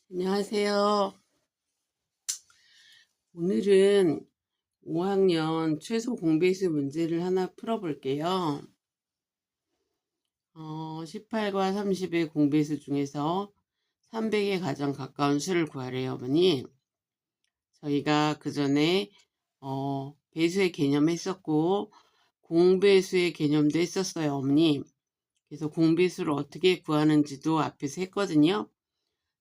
안녕하세요. 오늘은 5학년 최소 공배수 문제를 하나 풀어볼게요. 18과 30의 공배수 중에서 300에 가장 가까운 수를 구하래요, 어머니. 저희가 그 전에 배수의 개념 했었고 공배수의 개념도 했었어요, 어머니. 그래서 공배수를 어떻게 구하는지도 앞에서 했거든요.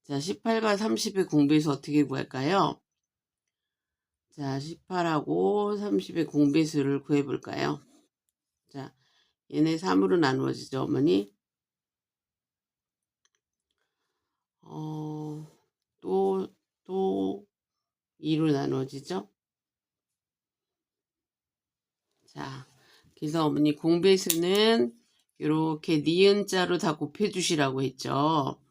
자, 18과 30의 공배수 어떻게 구할까요? 자, 18하고 30의 공배수를 구해볼까요? 자, 얘네 3으로 나누어지죠, 어머니? 또 2로 나누어지죠? 자, 그래서 어머니 공배수는 이렇게 니은자로 다 곱해주시라고 했죠.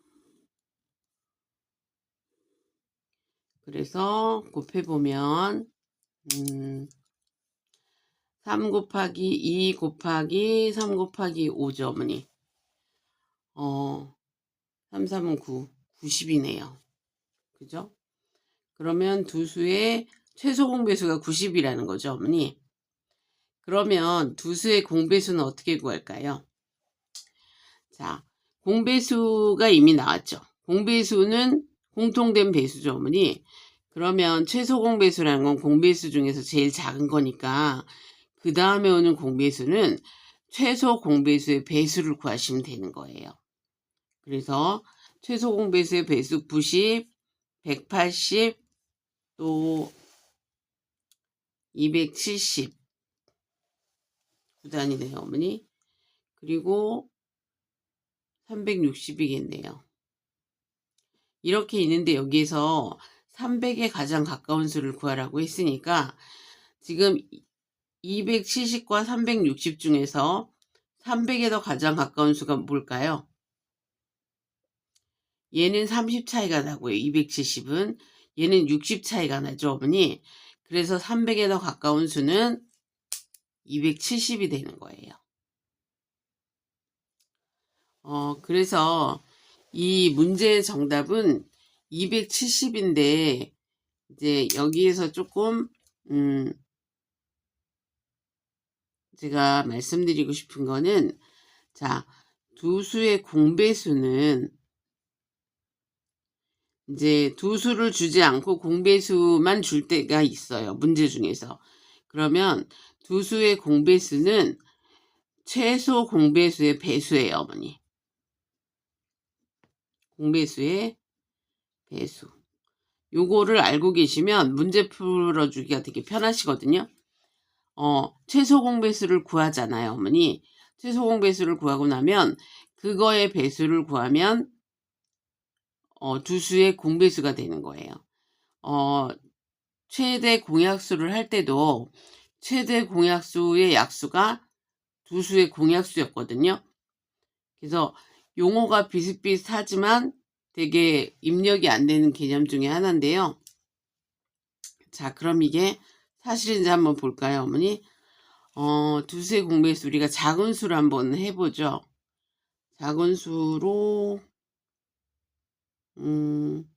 그래서 곱해보면 3 곱하기 2 곱하기 3 곱하기 5죠, 어머니. 3, 3은 9, 90이네요. 그죠? 그러면 두 수의 최소 공배수가 90이라는 거죠, 어머니. 그러면 두 수의 공배수는 어떻게 구할까요? 자, 공배수가 이미 나왔죠. 공배수는 공통된 배수죠, 어머니. 그러면 최소 공배수라는 건 공배수 중에서 제일 작은 거니까 그 다음에 오는 공배수는 최소 공배수의 배수를 구하시면 되는 거예요. 그래서 최소 공배수의 배수 90, 180, 또 270 9단이네요, 어머니. 그리고 360이겠네요. 이렇게 있는데 여기에서 300에 가장 가까운 수를 구하라고 했으니까 지금 270과 360 중에서 300에 더 가장 가까운 수가 뭘까요? 얘는 30 차이가 나고요. 270은. 얘는 60 차이가 나죠, 어머니. 그래서 300에 더 가까운 수는 270이 되는 거예요. 그래서 이 문제의 정답은 270인데 이제 여기에서 조금 제가 말씀드리고 싶은 거는 자, 두 수의 공배수는 이제 두 수를 주지 않고 공배수만 줄 때가 있어요. 문제 중에서. 그러면 두 수의 공배수는 최소 공배수의 배수예요, 어머니. 공배수의 배수. 요거를 알고 계시면 문제 풀어주기가 되게 편하시거든요. 최소 공배수를 구하잖아요, 어머니. 최소 공배수를 구하고 나면 그거의 배수를 구하면 두 수의 공배수가 되는 거예요. 최대 공약수를 할 때도 최대 공약수의 약수가 두 수의 공약수였거든요. 그래서 용어가 비슷비슷하지만 되게 입력이 안 되는 개념 중에 하나인데요. 자, 그럼 이게 사실인지 한번 볼까요, 어머니? 두 수의 공배수 우리가 작은 수를 한번 해보죠. 작은 수로 5와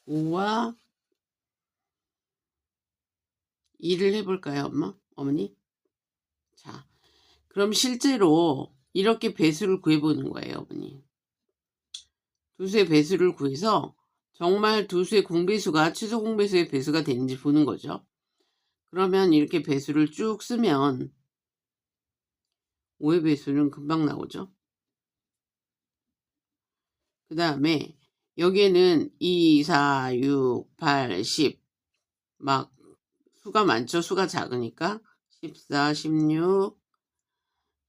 5와 2를 해볼까요, 어머니? 자, 그럼 실제로 이렇게 배수를 구해보는 거예요, 어머니. 두 수의 배수를 구해서 정말 두 수의 공배수가 최소 공배수의 배수가 되는지 보는 거죠. 그러면 이렇게 배수를 쭉 쓰면 5의 배수는 금방 나오죠. 그 다음에 여기에는 2, 4, 6, 8, 10 막 수가 많죠. 수가 작으니까 14, 16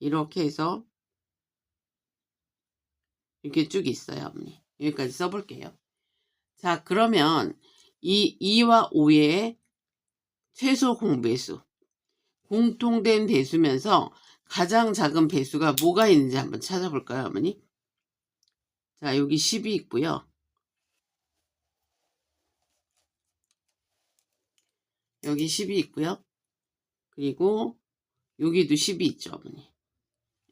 이렇게 해서 이렇게 쭉 있어요, 어머니. 여기까지 써볼게요. 자, 그러면 이 2와 5의 최소 공배수, 공통된 배수면서 가장 작은 배수가 뭐가 있는지 한번 찾아볼까요, 어머니? 자, 여기 10이 있고요. 여기 10이 있고요. 그리고 여기도 10이 있죠, 어머니.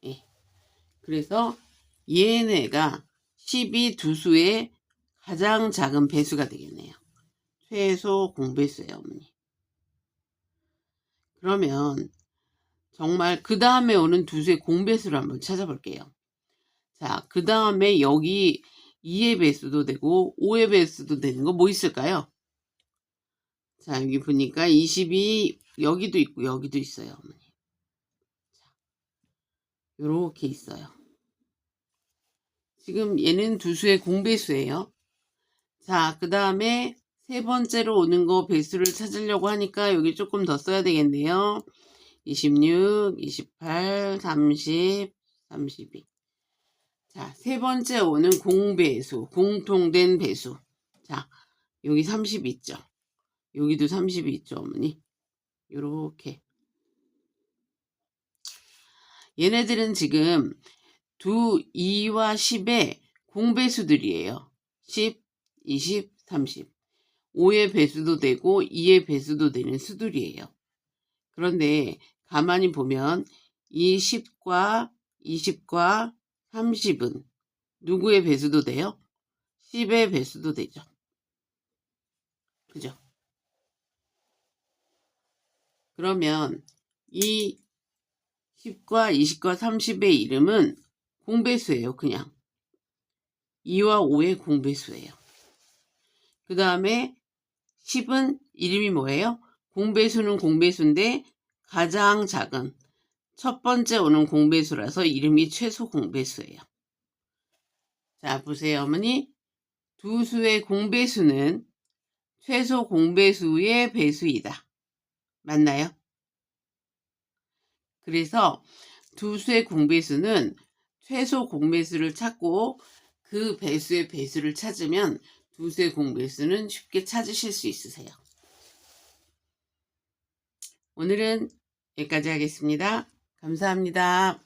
예. 그래서 얘네가 10이 두 수의 가장 작은 배수가 되겠네요. 최소 공배수예요, 어머니. 그러면 정말 그 다음에 오는 두 수의 공배수를 한번 찾아볼게요. 자, 그 다음에 여기 2의 배수도 되고 5의 배수도 되는 거 뭐 있을까요? 자, 여기 보니까 22 여기도 있고 여기도 있어요, 어머니. 자, 요렇게 있어요. 지금 얘는 두 수의 공배수예요. 자, 그 다음에 세 번째로 오는 거 배수를 찾으려고 하니까 여기 조금 더 써야 되겠네요. 26, 28, 30, 32. 자, 세 번째 오는 공배수, 공통된 배수. 자, 여기 30 있죠. 여기도 30이 있죠, 어머니. 요렇게. 얘네들은 지금 두 2와 10의 공배수들이에요. 10, 20, 30. 5의 배수도 되고 2의 배수도 되는 수들이에요. 그런데 가만히 보면 이 10과 20과 30은 누구의 배수도 돼요? 10의 배수도 되죠. 그죠? 그러면 이 10과 20과 30의 이름은 공배수예요. 그냥 2와 5의 공배수예요. 그 다음에 10은 이름이 뭐예요? 공배수는 공배수인데 가장 작은 첫 번째 오는 공배수라서 이름이 최소 공배수예요. 자, 보세요, 어머니. 두 수의 공배수는 최소 공배수의 배수이다. 맞나요? 그래서 두 수의 공배수는 최소 공배수를 찾고 그 배수의 배수를 찾으면 두 수의 공배수는 쉽게 찾으실 수 있으세요. 오늘은 여기까지 하겠습니다. 감사합니다.